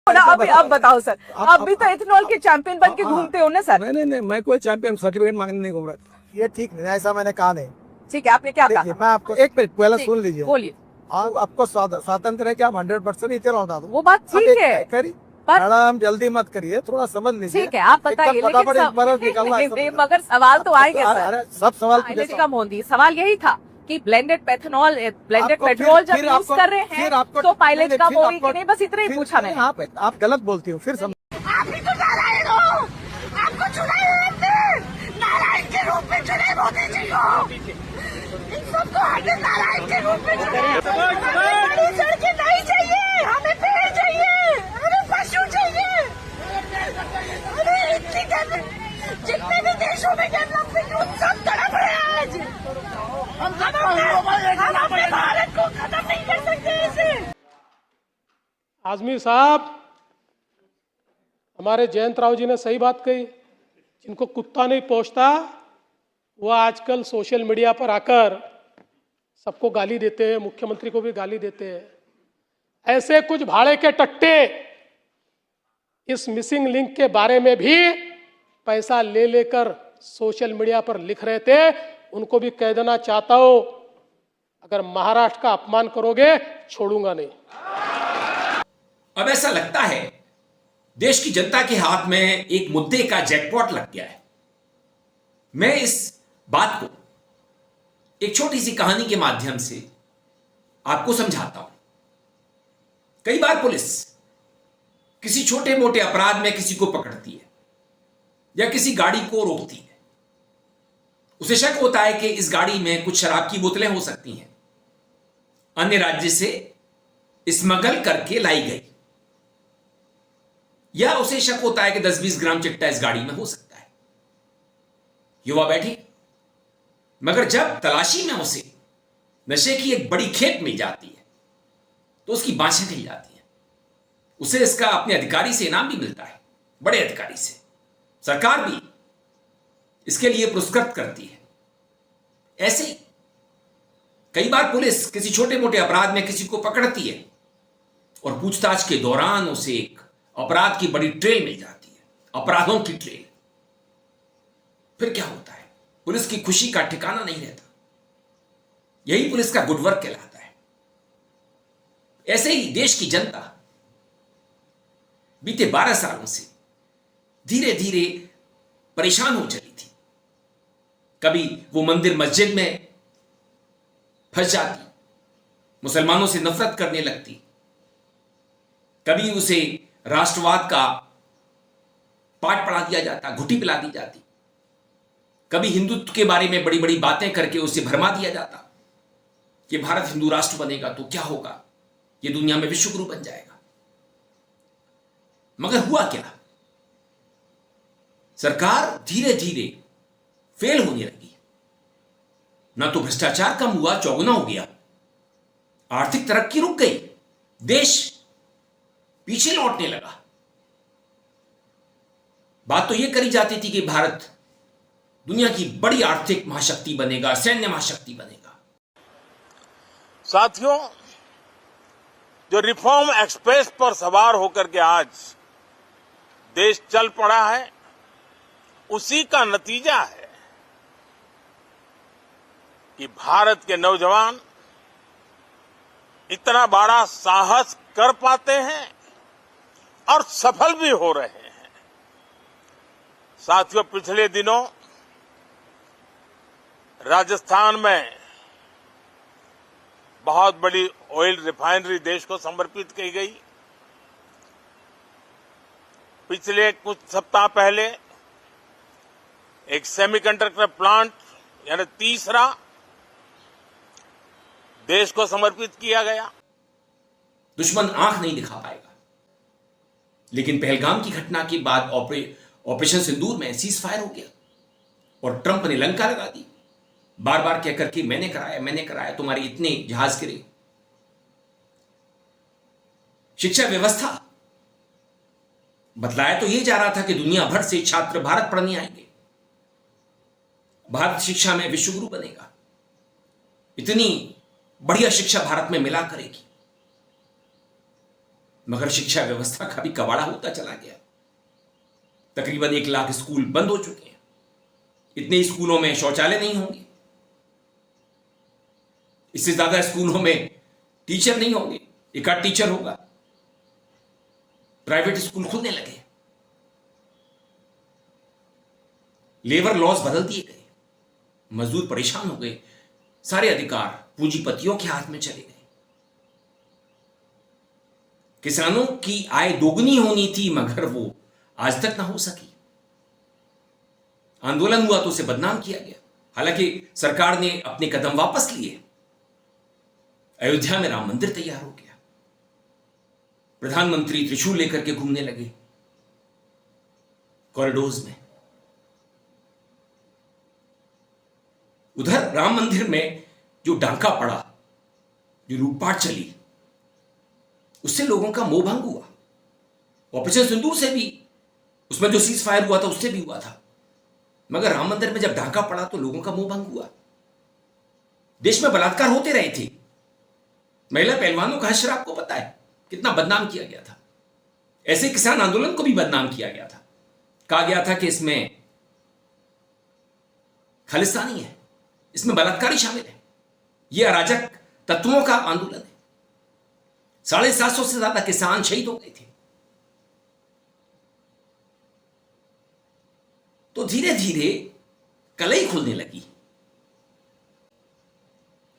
अब बताओ सर, आप भी तो इथेनॉल के चैंपियन बन के घूमते हो ना सर। नहीं, मैं कोई चैंपियन सर्टिफिकेट मांगने नहीं घूम रहा। ये ठीक नहीं, ऐसा मैंने कहा नहीं। ठीक है, आपने क्या कहा? मैं आपको एक मिनट पहले सुन लीजिए। बोलिए। आपको स्वातंत्र है कि आप 100% इथेनॉल डाल दो। वो बात ठीक है, पर मैडम जल्दी मत करिए, थोड़ा समझ लीजिए। ठीक है, आप बताइए, लेकिन मगर सवाल तो आएंगे सर। सब सवाल माइलेज कम होगी, सवाल यही था कि ब्लेंडेड पेट्रोल जब यूज कर रहे हैं तो माइलेज कम होगी कि नहीं, बस इतना ही पूछा मैंने। आप गलत बोलती हो, फिर समझ। आप ही तो नारायण हो, आपको चुना है हमने, नारायण के रूप में चुने मोदी जी को। इन सबको हमने नारायण के रूप में चुने। हमें बड़ी सड़कें नहीं चाहिए, हमें पेड़ चाहिए, हमें पशु चाहिए, हमें इतनी जितने भी देशों में डेवलपमेंट उन सब तड़प रहे हैं आज। हम अपने भारत को खत्म नहीं कर सकते ऐसे। आजमी साहब, हमारे जयंत राव जी ने सही बात कही। जिनको कुत्ता नहीं पहुंचता वो आजकल सोशल मीडिया पर आकर सबको गाली देते हैं, मुख्यमंत्री को भी गाली देते हैं। ऐसे कुछ भाड़े के टट्टे इस मिसिंग लिंक के बारे में भी पैसा ले लेकर सोशल मीडिया पर लिख रहे थे। उनको भी कह देना चाहता हूं, अगर महाराष्ट्र का अपमान करोगे छोड़ूंगा नहीं। अब ऐसा लगता है देश की जनता के हाथ में एक मुद्दे का जैकपॉट लग गया है। मैं इस बात को एक छोटी सी कहानी के माध्यम से आपको समझाता हूं। कई बार पुलिस किसी छोटे मोटे अपराध में किसी को पकड़ती है या किसी गाड़ी को रोकती है। उसे शक होता है कि इस गाड़ी में कुछ शराब की बोतलें हो सकती हैं, अन्य राज्य से स्मगल करके लाई गई, या उसे शक होता है कि 10-20 ग्राम चिट्टा इस गाड़ी में हो सकता है। युवा बैठी, मगर जब तलाशी में उसे नशे की एक बड़ी खेप मिल जाती है तो उसकी बाँछें हिल जाती हैं। उसे इसका अपने अधिकारी से इनाम भी मिलता है, बड़े अधिकारी से। सरकार भी इसके लिए पुरस्कृत करती है। ऐसे ही कई बार पुलिस किसी छोटे मोटे अपराध में किसी को पकड़ती है और पूछताछ के दौरान उसे एक अपराध की बड़ी ट्रेल मिल जाती है, अपराधों की ट्रेल। फिर क्या होता है? पुलिस की खुशी का ठिकाना नहीं रहता। यही पुलिस का गुड वर्क कहलाता है। ऐसे ही देश की जनता बीते 12 सालों से धीरे धीरे परेशान हो चली थी। कभी वो मंदिर मस्जिद में फंस जाती, मुसलमानों से नफरत करने लगती, कभी उसे राष्ट्रवाद का पाठ पढ़ा दिया जाता, घुटी पिला दी जाती, कभी हिंदुत्व के बारे में बड़ी बड़ी बातें करके उसे भरमा दिया जाता कि भारत हिंदू राष्ट्र बनेगा तो क्या होगा, ये दुनिया में विश्वगुरु बन जाएगा। मगर हुआ क्या? सरकार धीरे धीरे फेल होने लगी। ना तो भ्रष्टाचार कम हुआ, चौगुना हो गया, आर्थिक तरक्की रुक गई, देश पीछे लौटने लगा। बात तो यह करी जाती थी कि भारत दुनिया की बड़ी आर्थिक महाशक्ति बनेगा, सैन्य महाशक्ति बनेगा। साथियों, जो रिफॉर्म एक्सप्रेस पर सवार होकर के आज देश चल पड़ा है, उसी का नतीजा है कि भारत के नौजवान इतना बड़ा साहस कर पाते हैं और सफल भी हो रहे हैं। साथियों, पिछले दिनों राजस्थान में बहुत बड़ी ऑयल रिफाइनरी देश को समर्पित की गई। पिछले कुछ सप्ताह पहले एक सेमीकंडक्टर प्लांट यानी तीसरा देश को समर्पित किया गया। दुश्मन आंख नहीं दिखा पाएगा, लेकिन पहलगाम की घटना के बाद ऑपरेशन सिंदूर में सीज फायर हो गया और ट्रंप ने लंका लगा दी, बार बार कहकर के मैंने कराया, तुम्हारे इतने जहाज गिरे। शिक्षा व्यवस्था बतलाया तो यह जा रहा था कि दुनिया भर से छात्र भारत पढ़ने आएंगे, भारत शिक्षा में विश्वगुरु बनेगा, इतनी बढ़िया शिक्षा भारत में मिला करेगी। मगर शिक्षा व्यवस्था का भी कबाड़ा होता चला गया। तकरीबन 1 लाख स्कूल बंद हो चुके हैं। इतने स्कूलों में शौचालय नहीं होंगे, इससे ज्यादा स्कूलों में टीचर नहीं होंगे, एक आध टीचर होगा। प्राइवेट स्कूल खुलने लगे, लेबर लॉज बदल दिए गए, मजदूर परेशान हो गए, सारे अधिकार पूंजीपतियों के हाथ में चले गए। किसानों की आय दोगुनी होनी थी मगर वो आज तक ना हो सकी। आंदोलन हुआ तो उसे बदनाम किया गया। हालांकि सरकार ने अपने कदम वापस लिए, अयोध्या में राम मंदिर तैयार हो गया, प्रधानमंत्री त्रिशूल लेकर के घूमने लगे कॉरिडोर्स में। उधर राम मंदिर में जो डांका पड़ा, जो लूटपाट चली, उससे लोगों का मोह भंग हुआ। ऑपरेशन सिंदूर से भी, उसमें जो सीज फायर हुआ था उससे भी हुआ था, मगर राम मंदिर में जब डांका पड़ा तो लोगों का मोह भंग हुआ। देश में बलात्कार होते रहे थे, महिला पहलवानों का हश्र आपको पता है कितना बदनाम किया गया था। ऐसे किसान आंदोलन को भी बदनाम किया गया था, कहा गया था कि इसमें खालिस्तानी है, इसमें बलात्कारी शामिल है, यह अराजक तत्वों का आंदोलन है। 750 से ज्यादा किसान शहीद हो गए थे। तो धीरे धीरे कलई खुलने लगी।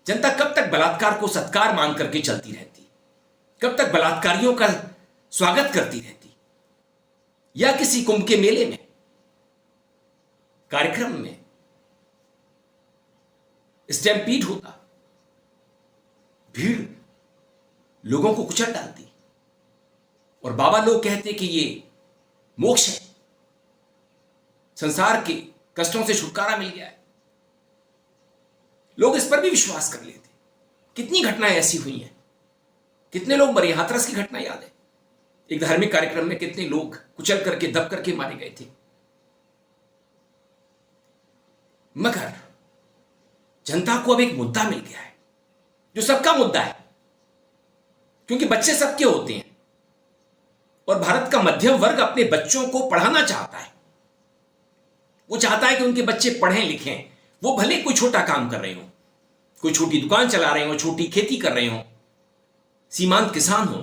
जनता कब तक बलात्कार को सत्कार मान करके चलती रहती, कब तक बलात्कारियों का स्वागत करती रहती, या किसी कुंभ के मेले में, कार्यक्रम में स्टैम्पीड होता, भीड़ लोगों को कुचल डालती और बाबा लोग कहते कि ये मोक्ष है, संसार के कष्टों से छुटकारा मिल गया है। लोग इस पर भी विश्वास कर लेते। कितनी घटनाएं ऐसी हुई हैं, कितने लोग मरे। हाथरस की घटना याद है, एक धार्मिक कार्यक्रम में कितने लोग कुचल करके दब करके मारे गए थे। मगर जनता को अब एक मुद्दा मिल गया है जो सबका मुद्दा है, क्योंकि बच्चे सबके होते हैं और भारत का मध्यम वर्ग अपने बच्चों को पढ़ाना चाहता है। वो चाहता है कि उनके बच्चे पढ़ें लिखें, वो भले कोई छोटा काम कर रहे हो, कोई छोटी दुकान चला रहे हो, छोटी खेती कर रहे हो, सीमांत किसान हो,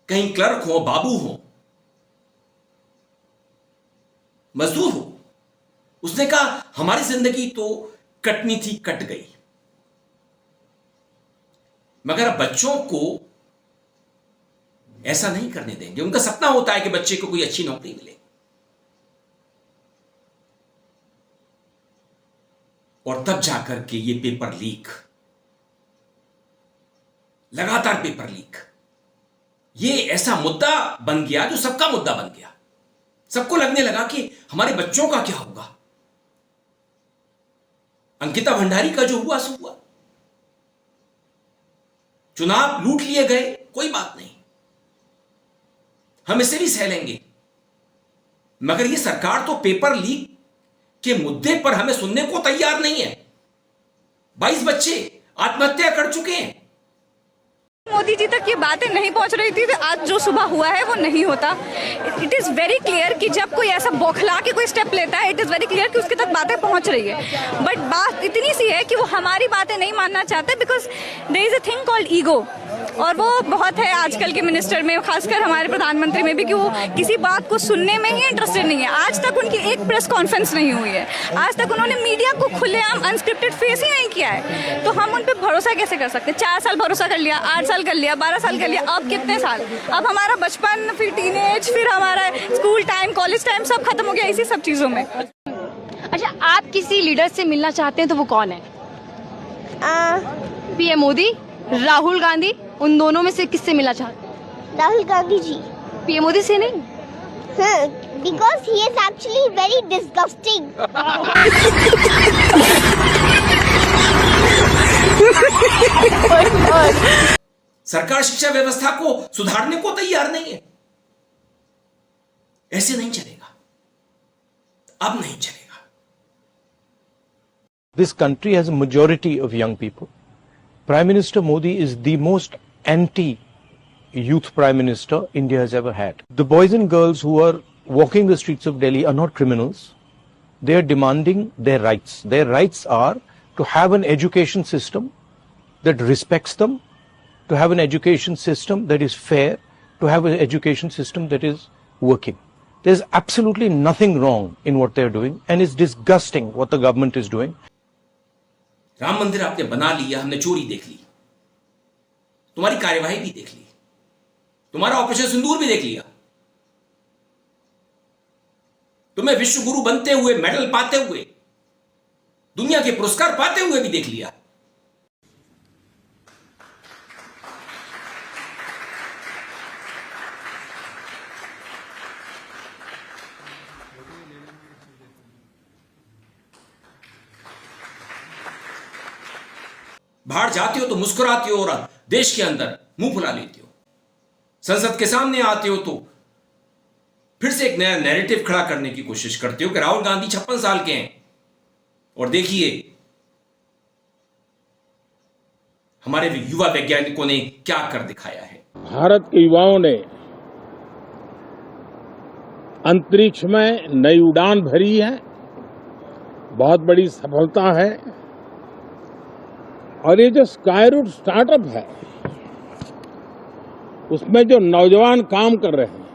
कहीं क्लर्क हो, बाबू हो, मजदूर हो। उसने कहा हमारी जिंदगी तो कटनी थी, कट गई, मगर अब बच्चों को ऐसा नहीं करने देंगे। उनका सपना होता है कि बच्चे को कोई अच्छी नौकरी मिले, और तब जाकर के ये पेपर लीक, लगातार पेपर लीक, ये ऐसा मुद्दा बन गया जो सबका मुद्दा बन गया। सबको लगने लगा कि हमारे बच्चों का क्या होगा। अंकिता भंडारी का जो हुआ सो हुआ, चुनाव लूट लिए गए, कोई बात नहीं, हम इसे भी सह लेंगे, मगर ये सरकार तो पेपर लीक के मुद्दे पर हमें सुनने को तैयार नहीं है। 22 बच्चे आत्महत्या कर चुके हैं। मोदी जी तक ये बातें नहीं पहुंच रही थी तो आज जो सुबह हुआ है वो नहीं होता। इट इज वेरी क्लियर कि जब कोई ऐसा बौखला के कोई स्टेप लेता है, इट इज वेरी क्लियर कि उसके तक बातें पहुंच रही है। बट बात इतनी सी है कि वो हमारी बातें नहीं मानना चाहते, because there is a thing called ego, और वो बहुत है आजकल के मिनिस्टर में, खासकर हमारे प्रधानमंत्री में भी, कि वो किसी बात को सुनने में ही इंटरेस्टेड नहीं है। आज तक उनकी एक प्रेस कॉन्फ्रेंस नहीं हुई है, आज तक उन्होंने मीडिया को खुलेआम अनस्क्रिप्टेड फेस ही नहीं किया है। तो हम उन पर भरोसा कैसे कर सकते? 4 साल भरोसा कर लिया, 8 साल कर लिया, 12 साल कर लिया, अब कितने साल? अब हमारा बचपन, फिर टीनेज, फिर हमारा स्कूल टाइम, कॉलेज टाइम सब खत्म हो गया इसी सब चीजों में। अच्छा, आप किसी लीडर से मिलना चाहते हैं तो वो कौन है? पीएम मोदी, राहुल गांधी, उन दोनों में से किससे मिलना चाहते हैं? राहुल गांधी जी। पीएम मोदी से नहीं? Because he is actually very disgusting. सरकार शिक्षा व्यवस्था को सुधारने को तैयार नहीं है। ऐसे नहीं चलेगा, अब नहीं चलेगा। This country has a majority of young people. Prime Minister Modi is the most anti youth prime minister India has ever had. The boys and girls who are walking the streets of Delhi are not criminals. They are demanding their rights. Their rights are to have an education system that respects them, to have an education system that is fair, to have an education system that is working. There's absolutely nothing wrong in what they're doing, and it's disgusting what the government is doing. Ram मंदिर आपने बना लिया, हमने चोरी देख ली, तुम्हारी कार्यवाही भी देख ली, तुम्हारा ऑपरेशन सिंदूर भी देख लिया, तुम्हें विश्व गुरु बनते हुए, मेडल पाते हुए, दुनिया के पुरस्कार पाते हुए भी देख लिया। बाहर जाते हो तो मुस्कुराते हो और देश के अंदर मुंह फुला लेते हो, संसद के सामने आते हो तो फिर से एक नया नैरेटिव खड़ा करने की कोशिश करते हो कि राहुल गांधी 56 साल के हैं और देखिए हमारे युवा वैज्ञानिकों ने क्या कर दिखाया है। भारत के युवाओं ने अंतरिक्ष में नई उड़ान भरी है, बहुत बड़ी सफलता है। और ये जो स्काईरूट स्टार्टअप है उसमें जो नौजवान काम कर रहे हैं,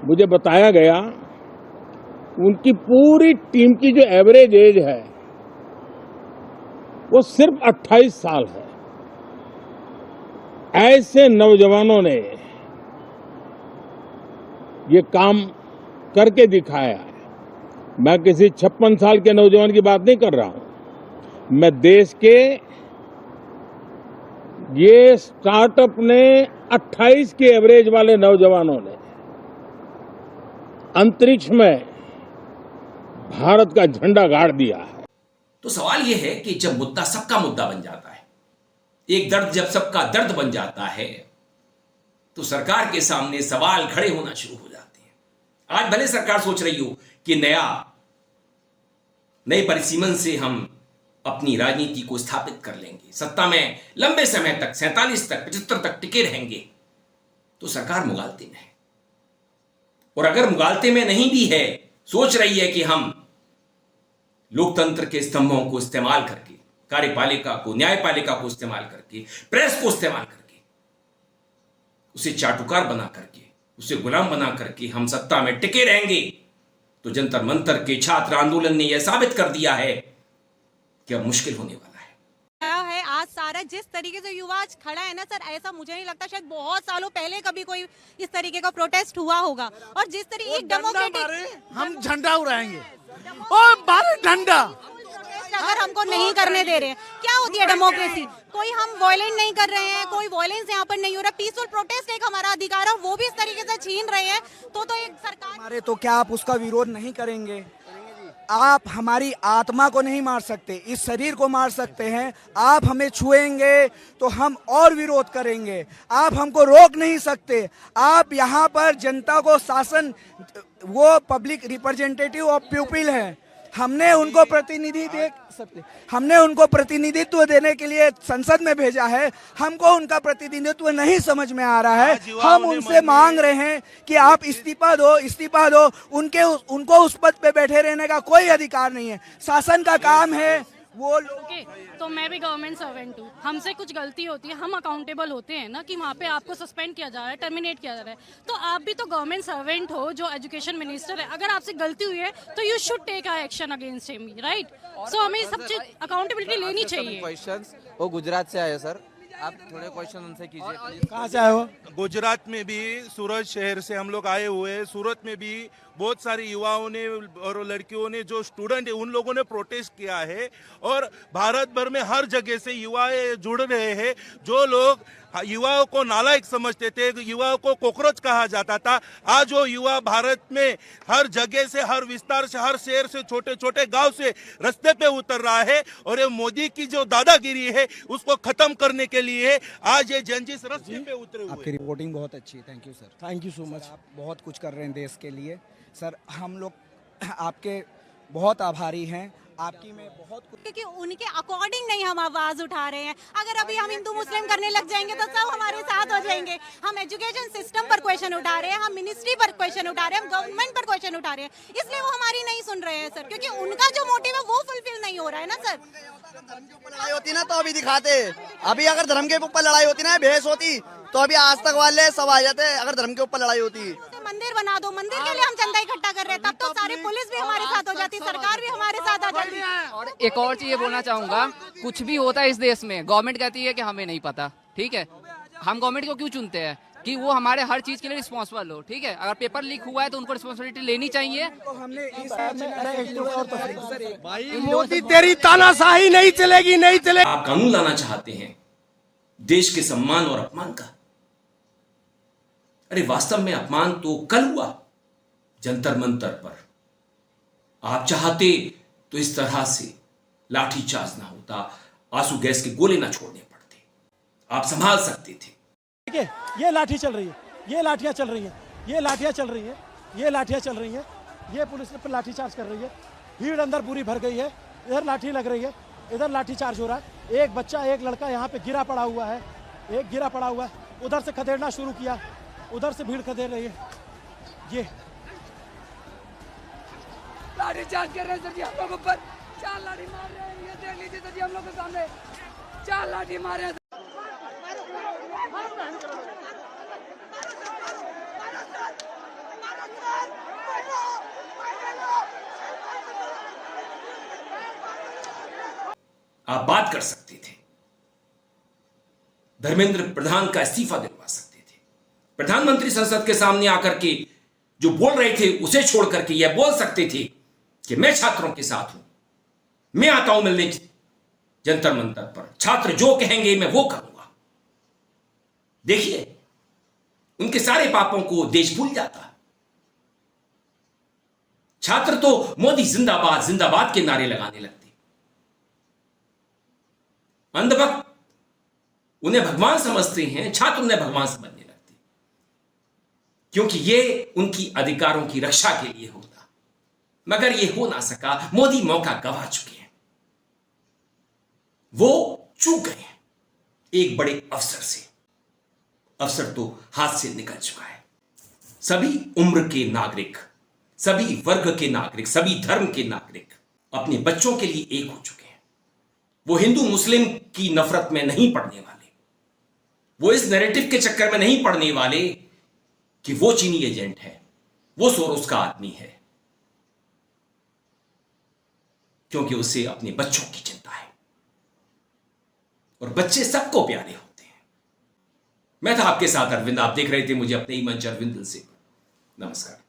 मुझे बताया गया उनकी पूरी टीम की जो एवरेज एज है वो सिर्फ 28 साल है। ऐसे नौजवानों ने ये काम करके दिखाया है। मैं किसी 56 साल के नौजवान की बात नहीं कर रहा हूं, मैं देश के ये स्टार्टअप ने 28 के एवरेज वाले नौजवानों ने अंतरिक्ष में भारत का झंडा गाड़ दिया है। तो सवाल यह है कि जब मुद्दा सबका मुद्दा बन जाता है, एक दर्द जब सबका दर्द बन जाता है, तो सरकार के सामने सवाल खड़े होना शुरू हो जाते हैं। आज भले सरकार सोच रही हो कि नए परिसीमन से हम अपनी राजनीति को स्थापित कर लेंगे, सत्ता में लंबे समय तक 47 तक 75 तक टिके रहेंगे, तो सरकार मुगालते में है। और अगर मुगालते में नहीं भी है, सोच रही है कि हम लोकतंत्र के स्तंभों को इस्तेमाल करके, कार्यपालिका को, न्यायपालिका को इस्तेमाल करके, प्रेस को इस्तेमाल करके, उसे चाटुकार बना करके, उसे गुलाम बना करके हम सत्ता में टिके रहेंगे, तो जंतर मंतर के छात्र आंदोलन ने यह साबित कर दिया है कि अब मुश्किल होने वाला है। आज सारा जिस तरीके से युवा आज खड़ा है ना सर, ऐसा मुझे नहीं लगता शायद बहुत सालों पहले कभी कोई इस तरीके का प्रोटेस्ट हुआ होगा। और जिस तरीके एक डेमोक्रेटिक हम झंडा उड़ाएंगे और मारे डंडा, अगर हमको नहीं करने दे रहे हैं, क्या होती है डेमोक्रेसी? कोई हम वायलेंट नहीं कर रहे हैं, कोई वायलेंस यहाँ पर नहीं हो रहा, पीसफुल प्रोटेस्ट एक हमारा अधिकार है, वो भी इस तरीके से छीन रहे हैं, तो एक सरकार हमारे, तो क्या आप उसका विरोध नहीं करेंगे? आप हमारी आत्मा को नहीं मार सकते, इस शरीर को मार सकते हैं। आप हमें छुएंगे तो हम और विरोध करेंगे, आप हमको रोक नहीं सकते। आप यहाँ पर जनता को शासन, वो पब्लिक रिप्रेजेंटेटिव ऑफ पीपल है, हमने उनको प्रतिनिधित्व देने के लिए संसद में भेजा है। हमको उनका प्रतिनिधित्व नहीं समझ में आ रहा है। हम उनसे मांग रहे हैं कि आप इस्तीफा दो। उनको उस पद पे बैठे रहने का कोई अधिकार नहीं है। शासन का काम है वो लोग। तो मैं भी गवर्नमेंट सर्वेंट हूँ, हमसे कुछ गलती होती है, हम अकाउंटेबल होते हैं ना, कि वहाँ पे आपको सस्पेंड किया जा रहा है, टर्मिनेट किया जा रहा है। तो आप भी तो गवर्नमेंट सर्वेंट हो, जो एजुकेशन मिनिस्टर है, अगर आपसे गलती हुई है तो you should take action against him, right? So हमें सब चीज अकाउंटेबिलिटी लेनी चाहिए। क्वेश्चंस वो गुजरात से आए सर, आप थोड़े क्वेश्चन उनसे कीजिए। कहाँ से आए हो? गुजरात में भी सूरत शहर से हम लोग आए हुए हैं। सूरत में भी बहुत सारे युवाओं ने और लड़कियों ने, जो स्टूडेंट है, उन लोगों ने प्रोटेस्ट किया है। और भारत भर में हर जगह से युवा जुड़ रहे हैं। जो लोग युवाओं को नालायक समझते थे, युवाओं को कॉकरोच कहा जाता था, आज वो युवा भारत में हर जगह से, हर विस्तार से, हर शहर से, छोटे छोटे गांव से रास्ते पे उतर रहा है। और ये मोदी की जो दादागिरी है उसको खत्म करने के लिए आज ये जनजीस रास्ते पे उतरे हुए। आपकी रिपोर्टिंग बहुत अच्छी है, thank you sir. Thank you so much. आप बहुत कुछ कर रहे हैं देश के लिए सर, हम लोग आपके बहुत आभारी हैं। आपकी मैं बहुत क्योंकि उनके अकॉर्डिंग नहीं हम आवाज उठा रहे हैं। अगर अभी हम हिंदू मुस्लिम करने लग जाएंगे तो सब हमारे साथ हो जाएंगे। हम एजुकेशन सिस्टम पर क्वेश्चन उठा रहे हैं, हम मिनिस्ट्री पर क्वेश्चन उठा रहे हैं, हम गवर्नमेंट पर क्वेश्चन उठा रहे हैं, इसलिए वो हमारी नहीं सुन रहे हैं सर, क्योंकि उनका जो मोटिव है वो फुलफिल नहीं हो रहा है ना सर। धर्म के ऊपर लड़ाई होती ना तो अभी दिखाते, अभी अगर धर्म के ऊपर लड़ाई होती ना, बहस होती तो अभी आज तक वाले सब आ जाते। अगर धर्म के ऊपर लड़ाई होती, मंदिर बना दो, मंदिर के लिए हम चंदा इकट्ठा कर रहे हैं, तब तो सारे पुलिस भी हमारे साथ हो जाती, सरकार भी हमारे साथ आ जाती। और एक और चीज ये बोलना चाहूंगा, कुछ भी होता है इस देश में गवर्नमेंट कहती है कि हमें नहीं पता, ठीक है। हम गवर्नमेंट को क्यों चुनते हैं कि वो हमारे हर चीज के लिए रिस्पॉन्सिबल हो, ठीक है। अगर पेपर लीक हुआ है तो उनको रिस्पॉन्सिबिलिटी लेनी चाहिए। मोदी तेरी तानाशाही नहीं चलेगी, नहीं चलेगी। आप कानून लाना चाहते हैं देश के सम्मान और अपमान का। अरे वास्तव में अपमान तो कल हुआ जंतर मंतर पर। आप चाहते तो इस तरह से लाठीचार्ज ना होता, आंसू गैस के गोले ना छोड़ने पड़ते, आप संभाल सकते थे। देखिए ये लाठी चल रही है, ये लाठियां चल रही हैं, ये लाठियां चल रही हैं, ये लाठियां चल रही हैं, ये पुलिस पर लाठीचार्ज कर रही है, भीड़ अंदर पूरी भर गई है, इधर लाठी लग रही है, इधर लाठीचार्ज हो रहा है। एक बच्चा, एक लड़का यहाँ पे गिरा पड़ा हुआ है, एक गिरा पड़ा हुआ है, उधर से खदेड़ना शुरू किया, उधर से भीड़ खदेड़ रही है। ये लाठीचार्ज कर रहे हैं सर जी हम लोग ऊपर, 4 लाठी मार रहे हैं, ये देख लीजिए सर जी हम लोग के सामने 4 लाठी मार रहे हैं। आप बात कर सकते थे, धर्मेंद्र प्रधान का इस्तीफा दिलवा सकते थे, प्रधानमंत्री संसद के सामने आकर के जो बोल रहे थे उसे छोड़ करके यह बोल सकते थे कि मैं छात्रों के साथ हूं, मैं आता हूं मिलने जंतर मंतर पर, छात्र जो कहेंगे मैं वो करूंगा। देखिए उनके सारे पापों को देश भूल जाता। छात्र तो मोदी जिंदाबाद जिंदाबाद के नारे लगाने लगते। अंधभक्त उन्हें भगवान समझते हैं, छात्र उन्हें भगवान समझने लगते, क्योंकि ये उनकी अधिकारों की रक्षा के लिए होता। मगर ये हो ना सका, मोदी मौका गवा चुके हैं, वो चूक गए हैं एक बड़े अवसर से। अवसर तो हाथ से निकल चुका है। सभी उम्र के नागरिक, सभी वर्ग के नागरिक, सभी धर्म के नागरिक अपने बच्चों के लिए एक हो चुके हैं। वो हिंदू मुस्लिम की नफरत में नहीं पड़ने वाले, वो इस नैरेटिव के चक्कर में नहीं पड़ने वाले कि वो चीनी एजेंट है, वो सोरोस का आदमी है, क्योंकि उसे अपने बच्चों की चिंता है और बच्चे सबको प्यारे होते हैं। मैं था आपके साथ अरविंद, आप देख रहे थे मुझे अपने ही मंच अरविंद दिल से। नमस्कार।